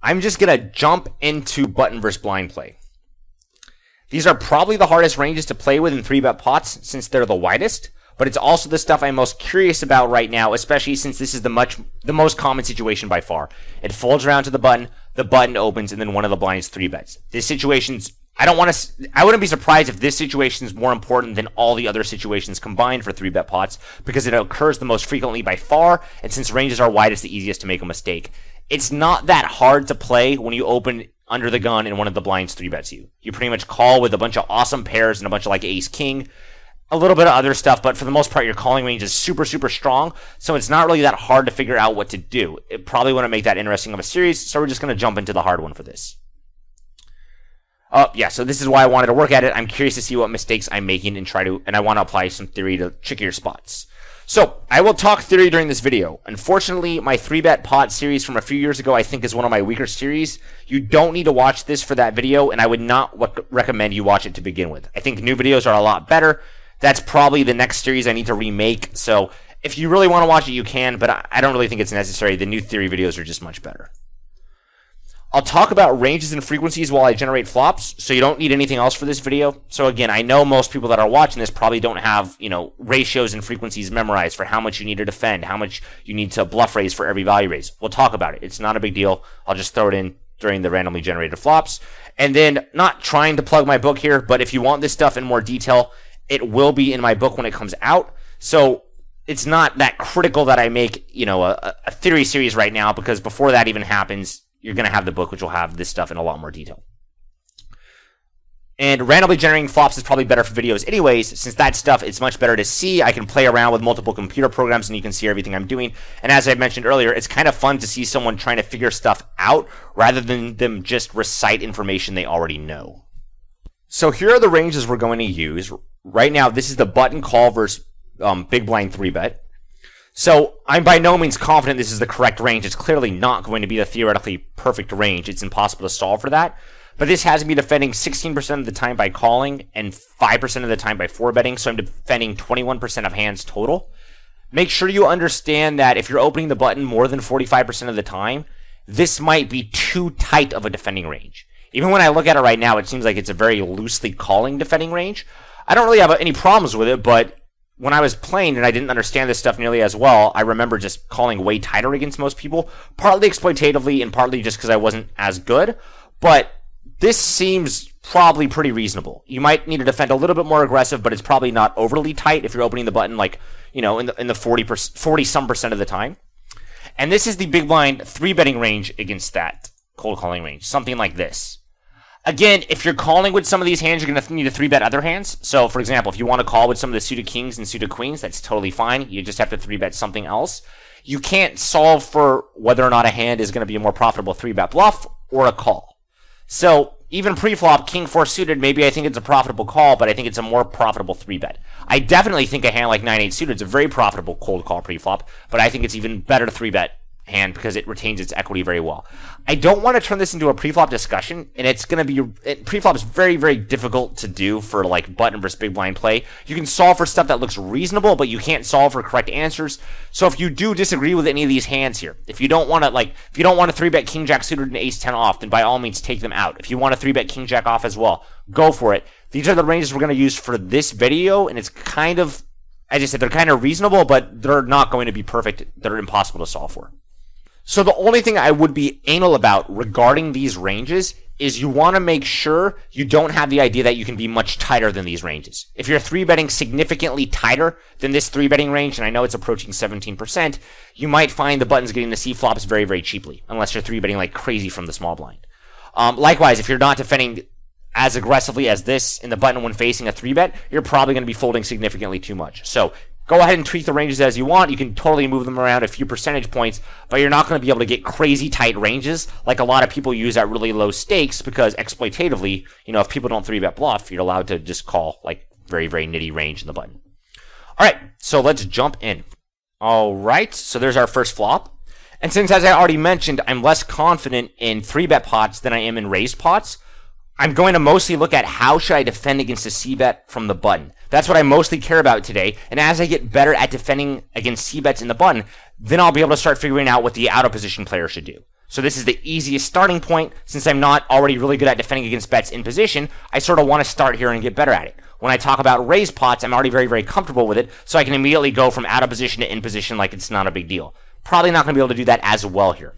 I'm just going to jump into button versus blind play. These are probably the hardest ranges to play with in 3-bet pots since they're the widest, but it's also the stuff I'm most curious about right now, especially since this is the most common situation by far. It folds around to the button opens, and then one of the blinds 3-bets. This situation's, I wouldn't be surprised if this situation is more important than all the other situations combined for 3-bet pots, because it occurs the most frequently by far, and since ranges are wide, it's the easiest to make a mistake. It's not that hard to play when you open under the gun and one of the blinds 3-bets you. You pretty much call with a bunch of awesome pairs and a bunch of like ace-king, a little bit of other stuff, but for the most part, your calling range is super, super strong, so it's not really that hard to figure out what to do. It probably wouldn't make that interesting of a series, so we're just going to jump into the hard one for this. Yeah, so this is why I wanted to work at it. I'm curious to see what mistakes I'm making and I want to apply some theory to trickier spots. So, I will talk theory during this video. Unfortunately, my 3-bet pot series from a few years ago I think is one of my weaker series. You don't need to watch this for that video, and I would not recommend you watch it to begin with. I think new videos are a lot better. That's probably the next series I need to remake, so if you really want to watch it, you can, but I don't really think it's necessary. The new theory videos are just much better. I'll talk about ranges and frequencies while I generate flops, so you don't need anything else for this video. So again, I know most people that are watching this probably don't have, ratios and frequencies memorized for how much you need to defend, how much you need to bluff raise for every value raise. We'll talk about it. It's not a big deal. I'll just throw it in during the randomly generated flops. And then, not trying to plug my book here, but if you want this stuff in more detail, it will be in my book when it comes out. So it's not that critical that I make, a theory series right now, because before that even happens, you're going to have the book, which will have this stuff in a lot more detail. And randomly generating flops is probably better for videos anyways, since that stuff is much better to see. I can play around with multiple computer programs and you can see everything I'm doing. And as I mentioned earlier, it's kind of fun to see someone trying to figure stuff out rather than them just recite information they already know. So here are the ranges we're going to use. Right now, this is the button call versus big blind 3-bet. So I'm by no means confident this is the correct range. It's clearly not going to be the theoretically perfect range. It's impossible to solve for that. But this has me defending 16% of the time by calling and 5% of the time by 4-betting. So I'm defending 21% of hands total. Make sure you understand that if you're opening the button more than 45% of the time, this might be too tight of a defending range. Even when I look at it right now, it seems like it's a very loosely calling defending range. I don't really have any problems with it, but when I was playing and I didn't understand this stuff nearly as well, I remember just calling way tighter against most people, partly exploitatively and partly just because I wasn't as good. But this seems probably pretty reasonable. You might need to defend a little bit more aggressive, but it's probably not overly tight if you're opening the button like, in the 40-some% of the time. And this is the big blind 3-betting range against that cold calling range, something like this. Again, if you're calling with some of these hands, you're going to need to 3-bet other hands. So, for example, if you want to call with some of the suited kings and suited queens, that's totally fine. You just have to 3-bet something else. You can't solve for whether or not a hand is going to be a more profitable 3-bet bluff or a call. So, even pre-flop, king 4 suited, maybe I think it's a profitable call, but I think it's a more profitable 3-bet. I definitely think a hand like 9-8 suited is a very profitable cold call pre-flop, but I think it's even better to 3-bet hand because it retains its equity very well. I don't want to turn this into a pre-flop discussion, and it's going to be, pre-flop is very, very difficult to do for like button versus big blind play. You can solve for stuff that looks reasonable, but you can't solve for correct answers. So if you do disagree with any of these hands here, if you don't want to 3-bet king jack suited and ace 10 off, then by all means take them out. If you want to 3-bet king jack off as well, go for it. These are the ranges we're going to use for this video, and it's kind of, as I said, they're kind of reasonable, but they're not going to be perfect. They're impossible to solve for. So the only thing I would be anal about regarding these ranges is you want to make sure you don't have the idea that you can be much tighter than these ranges. If you're 3-betting significantly tighter than this 3-betting range, and I know it's approaching 17%, you might find the buttons getting the C flops very, very cheaply, unless you're 3-betting like crazy from the small blind. Likewise, if you're not defending as aggressively as this in the button when facing a 3-bet, you're probably going to be folding significantly too much. So go ahead and tweak the ranges as you want. You can totally move them around a few percentage points, but you're not going to be able to get crazy tight ranges like a lot of people use at really low stakes because exploitatively, if people don't 3-bet bluff, you're allowed to just call like very, very nitty range in the button. All right, so let's jump in. All right, so there's our first flop. And since, as I already mentioned, I'm less confident in 3-bet pots than I am in raised pots, I'm going to mostly look at how should I defend against a C-bet from the button. That's what I mostly care about today, and as I get better at defending against C-bets in the button, then I'll be able to start figuring out what the out-of-position player should do. So this is the easiest starting point. Since I'm not already really good at defending against bets in position, I sort of want to start here and get better at it. When I talk about raise pots, I'm already very, very comfortable with it, so I can immediately go from out of position to in position like it's not a big deal. Probably not going to be able to do that as well here.